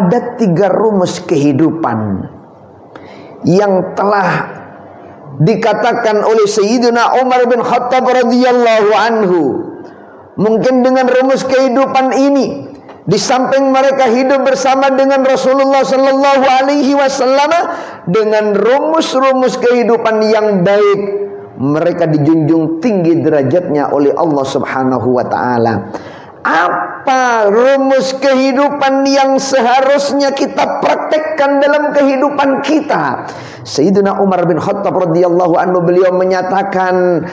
ada 3 rumus kehidupan yang telah dikatakan oleh Sayyidina Umar bin Khattab radhiyallahu anhu. Mungkin dengan rumus kehidupan ini, di samping mereka hidup bersama dengan Rasulullah sallallahu alaihi wasallam dengan rumus-rumus kehidupan yang baik, mereka dijunjung tinggi derajatnya oleh Allah Subhanahu wa taala. Apa rumus kehidupan yang seharusnya kita praktekkan dalam kehidupan kita? Sayyidina Umar bin Khattab radhiyallahu anhu, beliau menyatakan,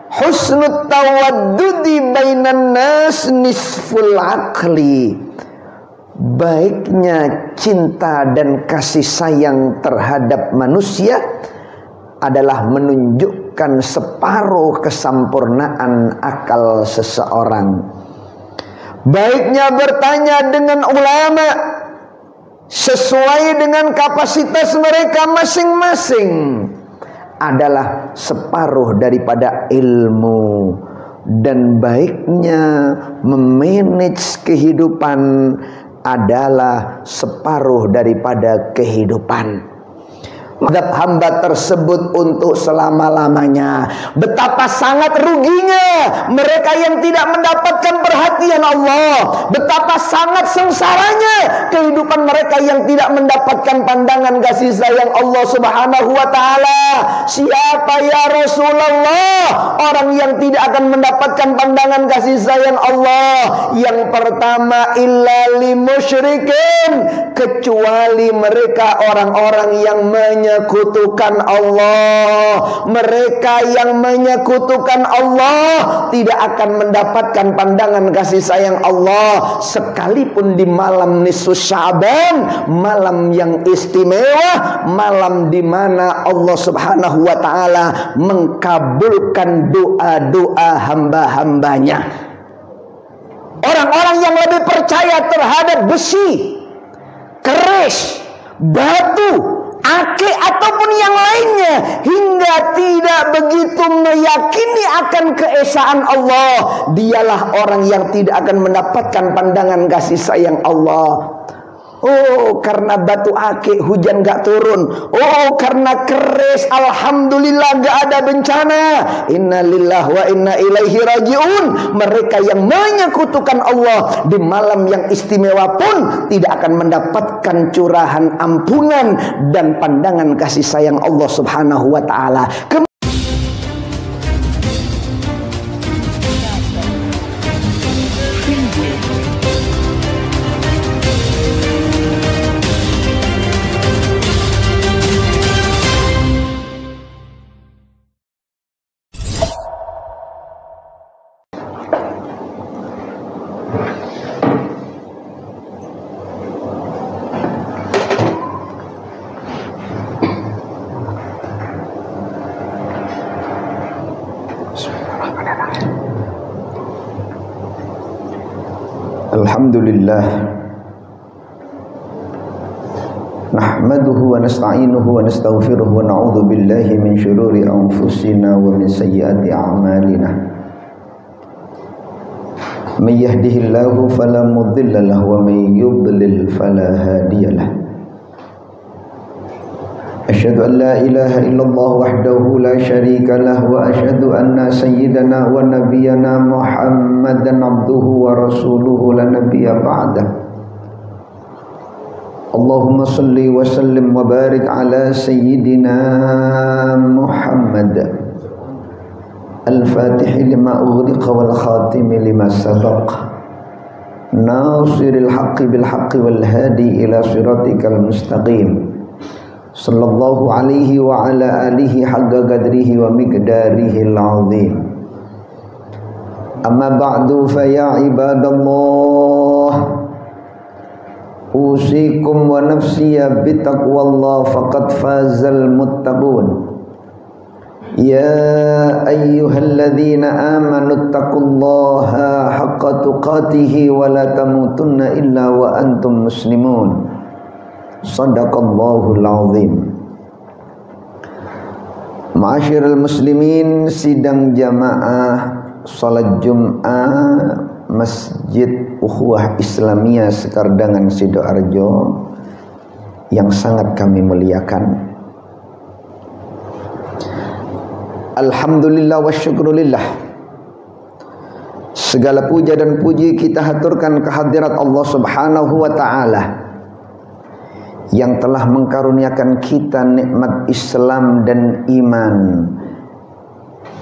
husnul tawaddudi bainan nas nisful aqli. Baiknya cinta dan kasih sayang terhadap manusia adalah menunjukkan separuh kesempurnaan akal seseorang. Baiknya bertanya dengan ulama sesuai dengan kapasitas mereka masing-masing adalah separuh daripada ilmu. Dan baiknya memanage kehidupan adalah separuh daripada kehidupan. Madhab hamba tersebut untuk selama-lamanya. Betapa sangat ruginya mereka yang tidak mendapatkan perhatian Allah. Betapa sangat sengsaranya kehidupan mereka yang tidak mendapatkan pandangan kasih sayang Allah Subhanahu wa taala. Siapa ya Rasulullah orang yang tidak akan mendapatkan pandangan kasih sayang Allah? Yang pertama, illa limusyrikin, kecuali mereka orang-orang yang menyekutukan Allah. Mereka yang menyekutukan Allah tidak akan mendapatkan pandangan kasih sayang Allah, sekalipun di malam nisfu Sya'ban, malam yang istimewa, malam di mana Allah Subhanahu wa taala mengkabulkan doa-doa hamba-hambanya. Orang-orang yang lebih percaya terhadap besi, keris, batu, ake ataupun yang lainnya, hingga tidak begitu meyakini akan keesaan Allah, dialah orang yang tidak akan mendapatkan pandangan kasih sayang Allah. Oh, karena batu akik hujan gak turun. Oh, karena keris alhamdulillah gak ada bencana. Innalillahi wa inna ilaihi raji'un. Mereka yang menyekutukan Allah di malam yang istimewa pun tidak akan mendapatkan curahan ampunan dan pandangan kasih sayang Allah Subhanahu wa ta'ala. Alhamdulillah, nahmaduhu wa nasta'inuhu wa nastaghfiruhu wa na'udzu billahi min syururi anfusina wa min sayyiati a'malina. May yahdihillahu fala mudilla lahu wa may yudlil fala hadiyalah. Asyhadu an la ilaha illallah wahdahu la syarika lah wa asyhadu anna sayyidana wa nabiyyana Muhammadan abduhu wa rasuluhu la nabiyya ba'dah. Allahumma salli wa sallim wa barik ala sayyidina Muhammad al-fatih lima ughliqa wal khatim lima sabaq nasiril haqqi bil haqqi wal hadi ila siratikal mustaqim. Sallallahu alaihi wa ala alihi haqqa qadrihi wa miqdarihi al-azim. Amma ba'du fa ya ibadallah, usikum wa nafsiya bitaqwallah faqad fazal muttaqun. Ya ayyuhalladzina amanu taqullaha haqqa tuqatih wa la tamutunna illa wa antum muslimun. Sadaqallahul azim. Ma'asyiral muslimin, sidang jamaah salat Jum'ah Masjid Ukhuwah Islamiyah Sekardangan Sidoarjo yang sangat kami muliakan. Alhamdulillah wa syukrulillah, segala puja dan puji kita haturkan kehadirat Allah Subhanahu wa ta'ala yang telah mengkaruniakan kita nikmat Islam dan iman.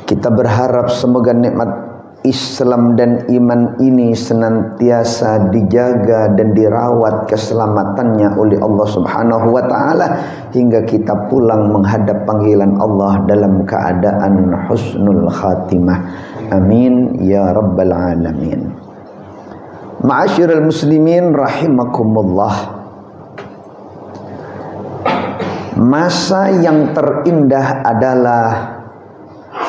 Kita berharap semoga nikmat Islam dan iman ini senantiasa dijaga dan dirawat keselamatannya oleh Allah Subhanahu wa ta'ala hingga kita pulang menghadap panggilan Allah dalam keadaan husnul khatimah. Amin ya rabbal alamin. Ma'asyiral muslimin rahimakumullah, masa yang terindah adalah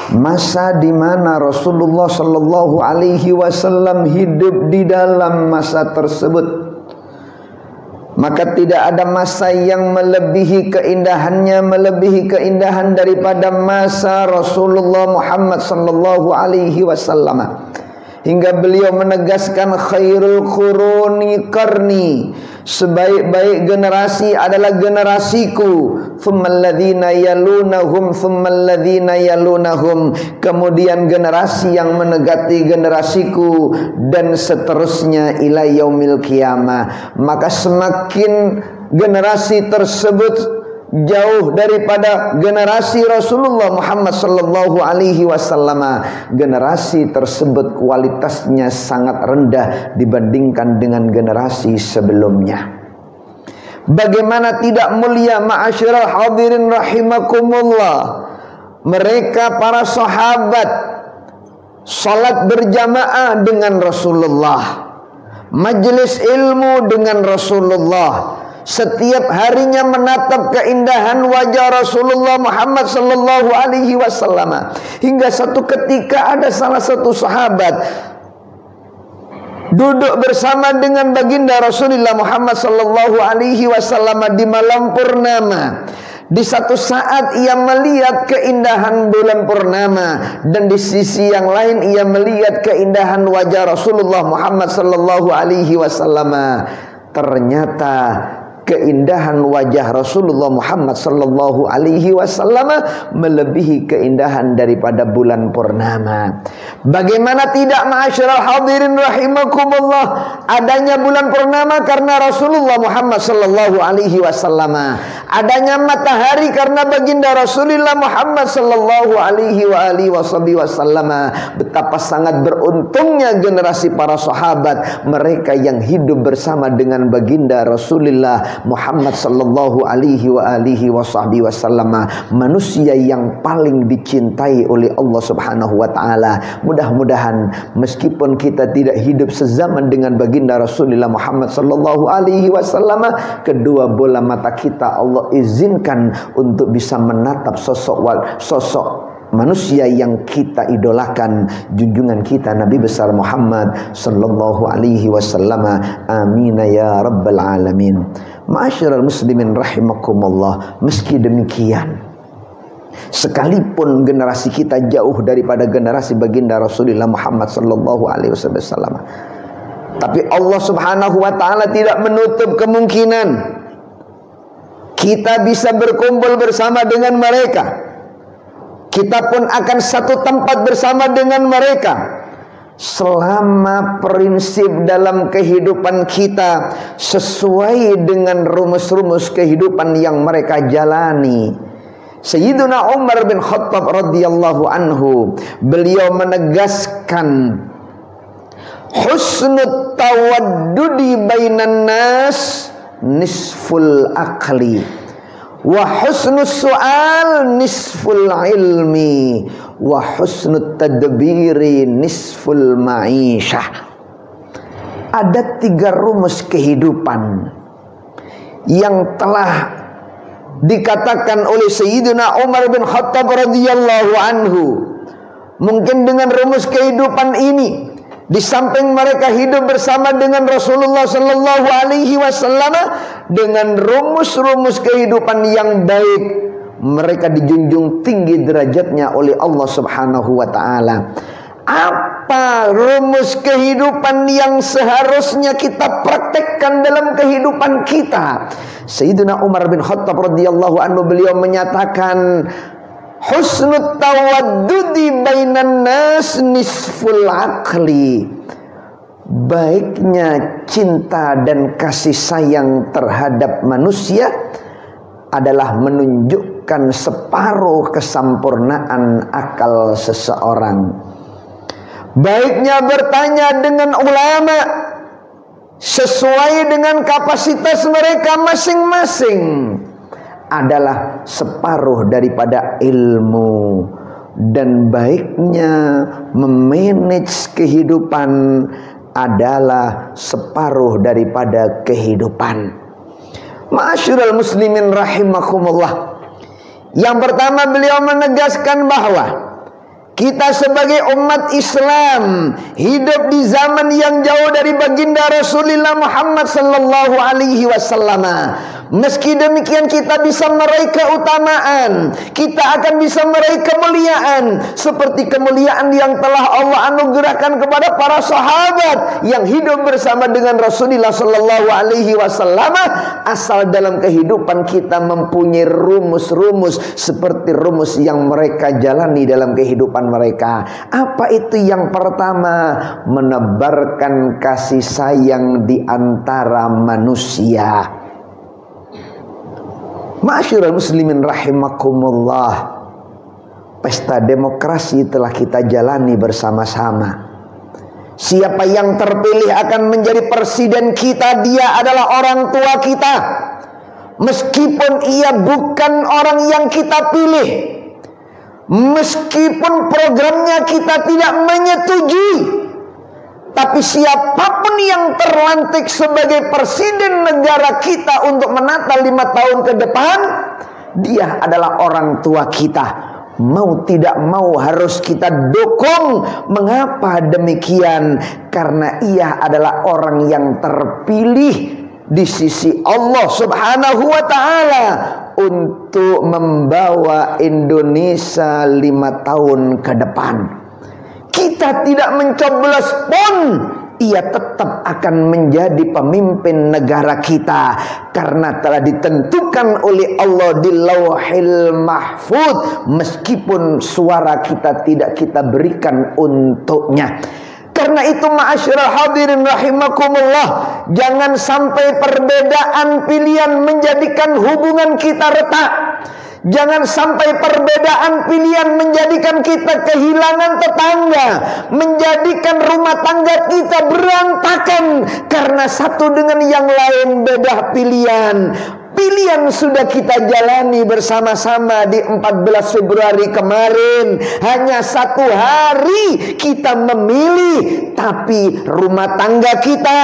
masa di mana Rasulullah sallallahu alaihi wasallam hidup di dalam masa tersebut. Maka tidak ada masa yang melebihi keindahannya, melebihi keindahan daripada masa Rasulullah Muhammad sallallahu alaihi wasallam. Hingga beliau menegaskan khairul quruni qarni, sebaik-baik generasi adalah generasiku, tsummal ladzina yalunahum tsummal ladzina yalunahum, kemudian generasi yang menegati generasiku dan seterusnya ila yaumil qiyamah. Maka semakin generasi tersebut jauh daripada generasi Rasulullah Muhammad sallallahu alaihi wasallam, generasi tersebut kualitasnya sangat rendah dibandingkan dengan generasi sebelumnya. Bagaimana tidak mulia ma'asyiral hadirin rahimakumullah, mereka para sahabat salat berjamaah dengan Rasulullah, majelis ilmu dengan Rasulullah, setiap harinya menatap keindahan wajah Rasulullah Muhammad sallallahu alaihi wasallam. Hingga satu ketika ada salah satu sahabat duduk bersama dengan baginda Rasulullah Muhammad sallallahu alaihi wasallam di malam purnama. Di satu saat ia melihat keindahan bulan purnama, dan di sisi yang lain ia melihat keindahan wajah Rasulullah Muhammad sallallahu alaihi wasallam. Ternyata keindahan wajah Rasulullah Muhammad sallallahu alaihi wasallam melebihi keindahan daripada bulan purnama. Bagaimana tidak ma'asyiral hadirin rahimakumullah, adanya bulan purnama karena Rasulullah Muhammad sallallahu alaihi wasallam, adanya matahari karena baginda Rasulullah Muhammad sallallahu alaihi wasallam. Betapa sangat beruntungnya generasi para sahabat, mereka yang hidup bersama dengan baginda Rasulullah Muhammad sallallahu alaihi wasallam, manusia yang paling dicintai oleh Allah Subhanahu wa taala. Mudah-mudahan meskipun kita tidak hidup sezaman dengan baginda Rasulullah Muhammad sallallahu alaihi wasallam, kedua bola mata kita Allah izinkan untuk bisa menatap sosok manusia yang kita idolakan, junjungan kita Nabi besar Muhammad sallallahu alaihi wasallam. Amin ya rabbal alamin. Ma'asyiral muslimin rahimakumullah, meski demikian, sekalipun generasi kita jauh daripada generasi baginda Rasulullah Muhammad sallallahu alaihi wasallam, tapi Allah Subhanahu wa taala tidak menutup kemungkinan kita bisa berkumpul bersama dengan mereka. Kita pun akan satu tempat bersama dengan mereka, selama prinsip dalam kehidupan kita sesuai dengan rumus-rumus kehidupan yang mereka jalani. Sayyiduna Umar bin Khattab radhiyallahu anhu, beliau menegaskan husnut tawaddudi bainan nas nisful aqli wa husnus su'al nisful ilmi wa husnut tadbiri nisful ma'isyah. Ada 3 rumus kehidupan yang telah dikatakan oleh Sayyidina Umar bin Khattab radhiyallahu anhu. Mungkin dengan rumus kehidupan ini, di samping mereka hidup bersama dengan Rasulullah sallallahu alaihi wasallam dengan rumus-rumus kehidupan yang baik, mereka dijunjung tinggi derajatnya oleh Allah Subhanahu wa taala. Apa rumus kehidupan yang seharusnya kita praktekkan dalam kehidupan kita? Sayyidina Umar bin Khattab radhiyallahu anhu, beliau menyatakan, husnul tawaddudi bainan nas nisful aqli. Baiknya cinta dan kasih sayang terhadap manusia adalah menunjukkan separuh kesempurnaan akal seseorang. Baiknya bertanya dengan ulama sesuai dengan kapasitas mereka masing-masing adalah separuh daripada ilmu. Dan baiknya memanage kehidupan adalah separuh daripada kehidupan. Ma'asyiral muslimin rahimakumullah. Yang pertama, beliau menegaskan bahwa kita sebagai umat Islam hidup di zaman yang jauh dari baginda Rasulullah Muhammad sallallahu alaihi wasallam. Meski demikian kita bisa meraih keutamaan, kita akan bisa meraih kemuliaan seperti kemuliaan yang telah Allah anugerahkan kepada para sahabat yang hidup bersama dengan Rasulullah sallallahu alaihi wasallam, asal dalam kehidupan kita mempunyai rumus-rumus seperti rumus yang mereka jalani dalam kehidupan mereka. Apa itu? Yang pertama, menebarkan kasih sayang di antara manusia. Ma'asyiral muslimin rahimakumullah, pesta demokrasi telah kita jalani bersama-sama. Siapa yang terpilih akan menjadi presiden kita, dia adalah orang tua kita. Meskipun ia bukan orang yang kita pilih, meskipun programnya kita tidak menyetujui, tapi siapapun yang terlantik sebagai presiden negara kita untuk menata 5 tahun ke depan, dia adalah orang tua kita. Mau tidak mau harus kita dukung. Mengapa demikian? Karena ia adalah orang yang terpilih di sisi Allah subhanahu wa ta'ala untuk membawa Indonesia 5 tahun ke depan. Kita tidak mencoblos pun, ia tetap akan menjadi pemimpin negara kita, karena telah ditentukan oleh Allah di Lauhil Mahfuz, meskipun suara kita tidak kita berikan untuknya. Karena itu ma'asyiral hadirin rahimakumullah, jangan sampai perbedaan pilihan menjadikan hubungan kita retak. Jangan sampai perbedaan pilihan menjadikan kita kehilangan tetangga, menjadikan rumah tangga kita berantakan karena satu dengan yang lain beda pilihan. Pilihan sudah kita jalani bersama-sama di 14 Februari kemarin. Hanya 1 hari kita memilih, tapi rumah tangga kita,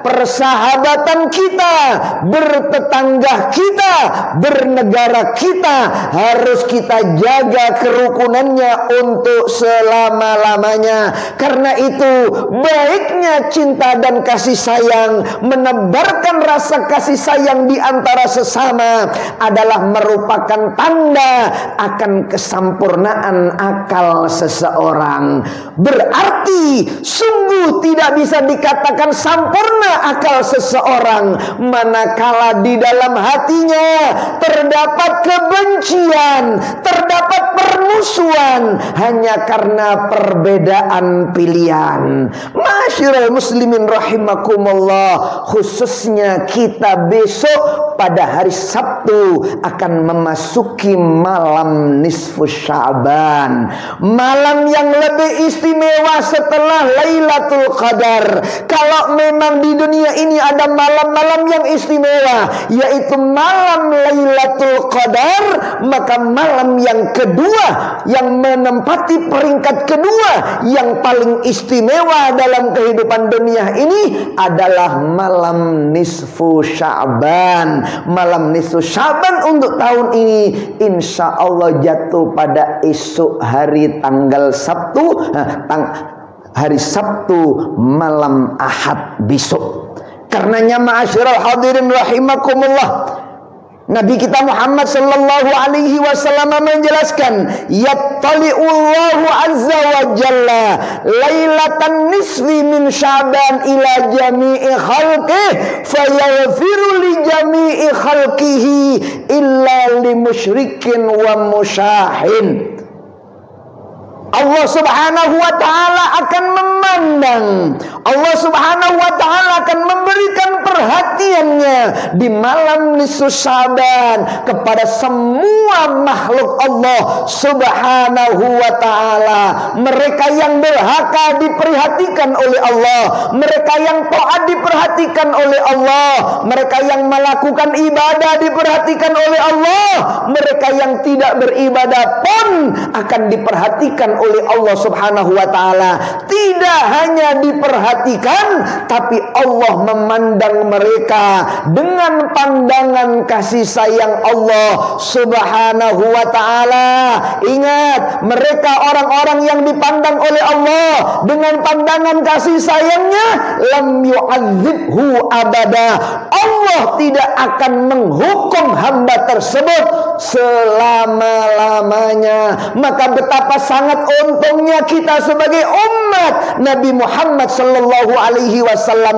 persahabatan kita, bertetangga kita, bernegara kita harus kita jaga kerukunannya untuk selama-lamanya. Karena itu baiknya cinta dan kasih sayang, menebarkan rasa kasih sayang di antara sesama adalah merupakan tanda akan kesempurnaan akal seseorang. Berarti sungguh tidak bisa dikatakan sempurna akal seseorang manakala di dalam hatinya terdapat kebencian, terdapat permusuhan hanya karena perbedaan pilihan. Ma'asyiral muslimin rahimakumullah, khususnya kita besok pada hari Sabtu akan memasuki malam nisfu Sya'ban, malam yang lebih istimewa setelah Lailatul Qadar. Kalau memang di dunia ini ada malam-malam yang istimewa, yaitu malam Lailatul Qadar, maka malam yang kedua yang menempati peringkat kedua yang paling istimewa dalam kehidupan dunia ini adalah malam nisfu Sya'ban. Malam nisfu Sya'ban untuk tahun ini insya Allah jatuh pada esok hari tanggal Sabtu, hari Sabtu malam Ahad besok. Karenanya ma'asyiral hadirin rahimakumullah, Nabi kita Muhammad sallallahu alaihi wasallam menjelaskan, yattali'ullahu azza wa jalla lailatan nisfi min Sya'ban ila jami'i khalqihi fayaghfiru li jami'i khalqihi illa li musyrikin wa musyahin. Allah subhanahu wa ta'ala akan memandang, Allah subhanahu wa ta'ala akan memberikan perhatiannya di malam nisfu Sya'ban kepada semua makhluk Allah subhanahu wa ta'ala. Mereka yang durhaka diperhatikan oleh Allah, mereka yang taat diperhatikan oleh Allah, mereka yang melakukan ibadah diperhatikan oleh Allah, mereka yang tidak beribadah pun akan diperhatikan oleh Allah subhanahu wa ta'ala. Tidak hanya diperhatikan, tapi Allah memandang mereka dengan pandangan kasih sayang Allah subhanahu wa ta'ala. Ingat, mereka orang-orang yang dipandang oleh Allah dengan pandangan kasih sayangnya, lam yu'adzibhu abada. Allah tidak akan menghukum hamba tersebut selama-lamanya. Maka betapa sangat untungnya kita sebagai umat Nabi Muhammad sallallahu alaihi wasallam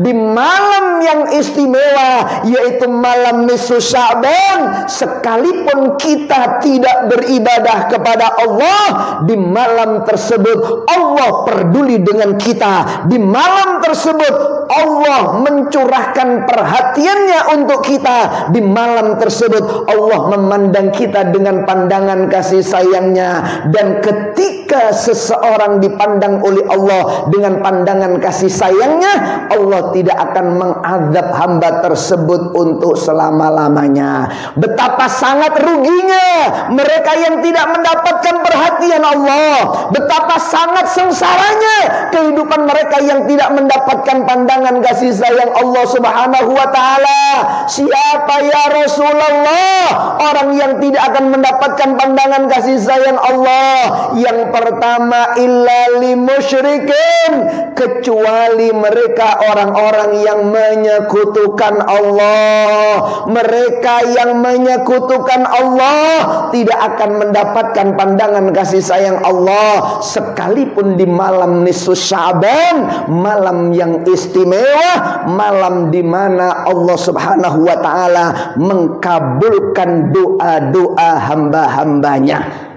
di malam yang istimewa, yaitu malam nisfu Sya'ban, sekalipun kita tidak beribadah kepada Allah, di malam tersebut Allah peduli dengan kita. Di malam tersebut Allah mencurahkan perhatiannya untuk kita. Di malam tersebut Allah memandang kita dengan pandangan kasih sayangnya. Dan ketika seseorang dipandang oleh Allah dengan pandangan kasih sayangnya, Allah tidak akan mengazab hamba tersebut untuk selama-lamanya. Betapa sangat ruginya mereka yang tidak mendapatkan perhatian Allah. Betapa sangat sengsaranya kehidupan mereka yang tidak mendapatkan pandangan kasih sayang Allah subhanahu wa ta'ala. Siapa ya Rasulullah orang yang tidak akan mendapatkan pandangan kasih sayang Allah? Yang pertama, illa li musyrikin, kecuali mereka orang-orang yang menyekutukan Allah. Mereka yang menyekutukan Allah tidak akan mendapatkan pandangan kasih sayang Allah sekalipun di malam nisfu Sya'ban, malam yang istimewa, malam di mana Allah subhanahu wa ta'ala mengkabulkan doa-doa hamba-hambanya.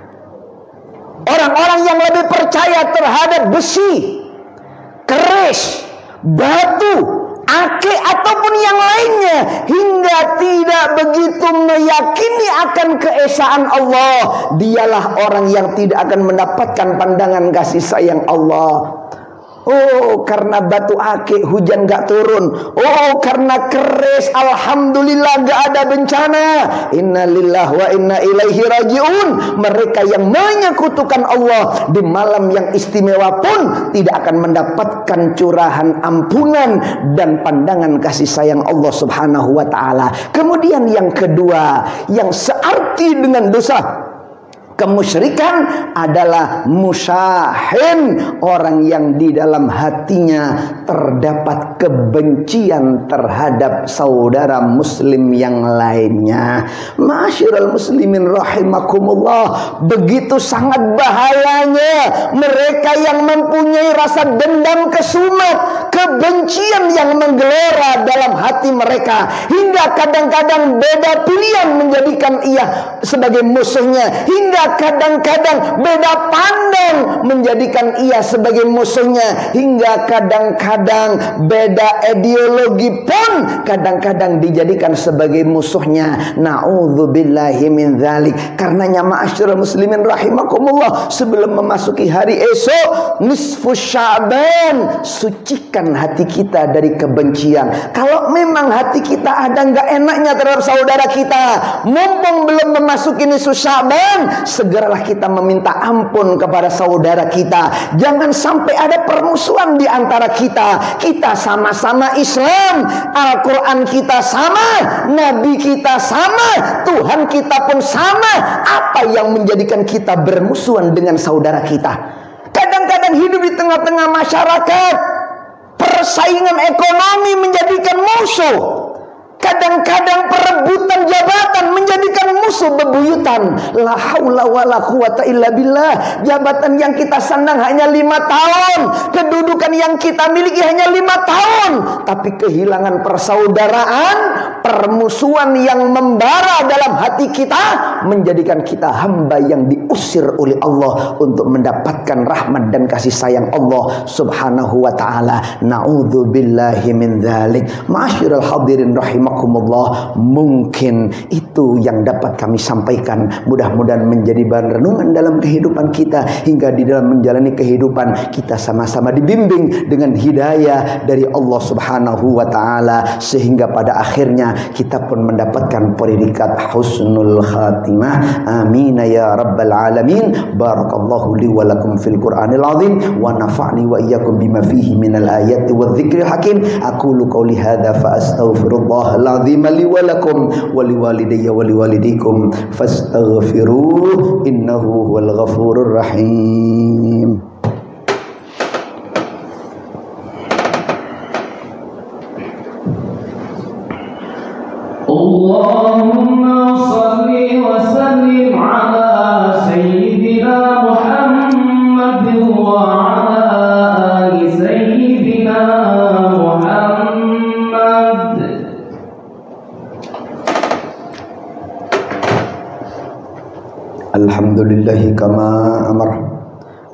Orang-orang yang lebih percaya terhadap besi, keris, batu, ake ataupun yang lainnya, hingga tidak begitu meyakini akan keesaan Allah, dialah orang yang tidak akan mendapatkan pandangan kasih sayang Allah. Oh, karena batu akik hujan gak turun. Oh, karena keris alhamdulillah gak ada bencana. Inna lillahi wa inna ilaihi raji'un. Mereka yang menyekutukan Allah di malam yang istimewa pun tidak akan mendapatkan curahan ampunan dan pandangan kasih sayang Allah subhanahu wa ta'ala. Kemudian yang kedua, yang searti dengan dosa kemusyrikan adalah musyahin, orang yang di dalam hatinya terdapat kebencian terhadap saudara muslim yang lainnya. Ma'asyiral muslimin rahimakumullah, begitu sangat bahayanya mereka yang mempunyai rasa dendam kesumat, kebencian yang menggelora dalam hati mereka, hingga kadang-kadang beda pilihan menjadikan ia sebagai musuhnya, hingga kadang-kadang beda pandang menjadikan ia sebagai musuhnya, hingga kadang-kadang beda ideologi pun kadang-kadang dijadikan sebagai musuhnya. Na'udzubillahi min dzalik. Karenanya ma'asyiral muslimin rahimakumullah, sebelum memasuki hari esok nisfu Sya'ban, sucikan hati kita dari kebencian. Kalau memang hati kita ada nggak enaknya terhadap saudara kita, mumpung belum memasuki nisfu Sya'ban, segeralah kita meminta ampun kepada saudara kita. Jangan sampai ada permusuhan di antara kita. Kita sama-sama Islam, Al-Quran kita sama, Nabi kita sama, Tuhan kita pun sama. Apa yang menjadikan kita bermusuhan dengan saudara kita? Kadang-kadang hidup di tengah-tengah masyarakat, persaingan ekonomi menjadikan musuh. Kadang-kadang perebutan jabatan menjadikan musuh bebuyutan. La haula wala quwata illa billah. Jabatan yang kita sandang hanya 5 tahun, kedudukan yang kita miliki hanya 5 tahun, tapi kehilangan persaudaraan, permusuhan yang membara dalam hati kita menjadikan kita hamba yang diusir oleh Allah untuk mendapatkan rahmat dan kasih sayang Allah Subhanahu wa taala. Na'udzubillahi min dzalik. Ma'asyiral hadirin rahimakumullah, mungkin itu yang dapat kami sampaikan. Mudah-mudahan menjadi bahan renungan dalam kehidupan kita, hingga di dalam menjalani kehidupan kita sama-sama dibimbing dengan hidayah dari Allah Subhanahu wa taala, sehingga pada akhirnya kita pun mendapatkan predikat husnul khatimah. Amin ya rabbal alamin. Barakallahu li wa lakum fil Qur'anil azim wa nafa'ni wa iyyakum bima fihi minal ayati wadh-dhikril hakim. Aqulu qawli hadza fa astaghfirullah al-azim li wa lakum wa liwalidayya wa liwalidikum fastaghfiruh innahu huwal ghafurur rahim. Allahumma salli wa sallim ala sayyidina Muhammad wa ala ali sayyidina Muhammad. Alhamdulillahi kama amar.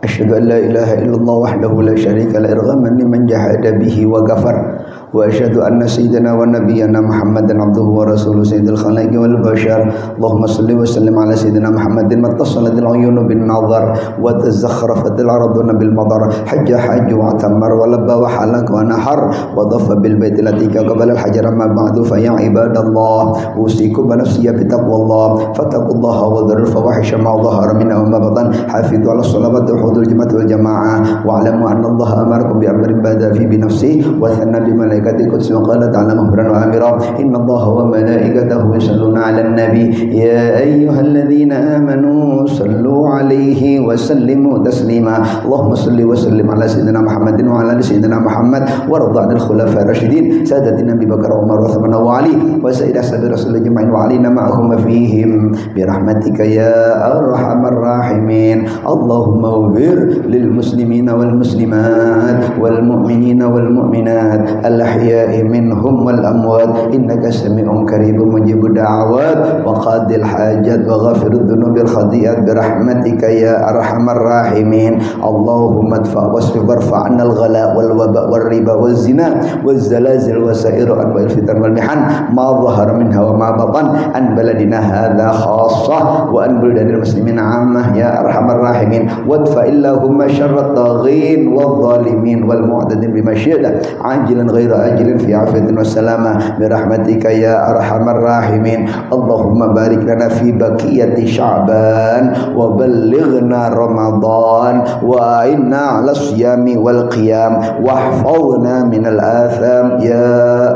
Asyhadu an la ilaha illallah wahdahu la syarika la irghaman liman jahada bihi wa ghafar. Wa asyhadu anna sayyidina wa nabiyyana Muhammadan abduhu wa rasuluhu sayyidil khalaiqi wal bashar. Allahumma salli wa sallim ala sayyidina Muhammadin mattasaladil uyunu bin nazar wa tazakhrafatil arduna bil madar. Hajja hajju wa tammar wa labba wa halak wa nahar wa dhafa bil baitil atiqa qabla al hajar ma ba'du. Fa ya ibadallah usikum wa nafsiya bi taqwallah fattaqullaha wa dharul fawahisha ma dhahara minha wa ma batan. Hafidhu ala salawati wa hudul jamaati wal jamaah wa alamu anna Allah amarakum bi amrin bada fi bi nafsi wa thanna bi malaikati qudsi wa qala ta'ala mukhbiran wa amira inna Allah wa malaikatahu yusalluna 'alan nabi ya ayyuhalladzina amanu sallu 'alaihi wa sallimu taslima. Allahumma salli wa sallim ala sayyidina Muhammadin wa ala ali sayyidina Muhammad wa radha 'anil khulafa'ir rasyidin sadatina Abi Bakar wa Umar wa Utsman wa Ali wa sayyidi ashabi rasulillah jami'in wa alina ma'ahum fihim bi rahmatika ya arhamar rahimin. Allahumma ighfir lil muslimina wal muslimat wal mu'minina wal mu'minat al-ahya'i minhum wal amwat innaka sami'un qaribun mujibud da'awat wa qadil hajat wa ghafirudz dzunubil khati'at bi rahmatika ya arhamar rahimin. Allahumma adfa' wasrif warfa' 'anil ghala wal waba' wal riba wal zina wal zalazil wa sa'ir anwa'il fitan wal mihan ma dhahara minha wa ma batan an baladina hadza khassah wa an buladil muslimin 'ammah ya arhamar rahimin. Wadfa illahumma syarrat taghin wal zalimin wal mu'tadin bima syi'ta ajilan ghaira ajilin fi afiyatin wassalamah bi rahmatika ya arhamar rahimin. Allahumma barik lana fi baqiyati sya'ban wa ballighna ramadan wa inna 'ala siyami wal qiyam wahfazna minal atham ya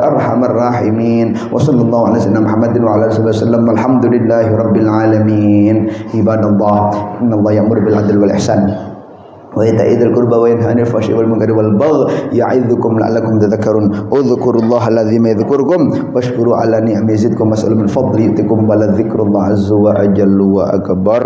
arhamar rahimin. Wa sallallahu ala sayyidina Muhammadin wa ala alihi wasallam. Alhamdulillahi rabbil alamin. Ibadallah innallaha ya'muru bil 'adli wal ihsan wa ita'idil qurba wa yanha 'anil fahsya'i wal munkari wal baghi ya'idzukum la'allakum tadhakkarun. Udhkurullaha alladzi yadhkurukum washkuru 'ala ni'amihi yazidkum was'alu min fadli yu'tikum wa la dzikrullahi azza wa ajalla wa akbar.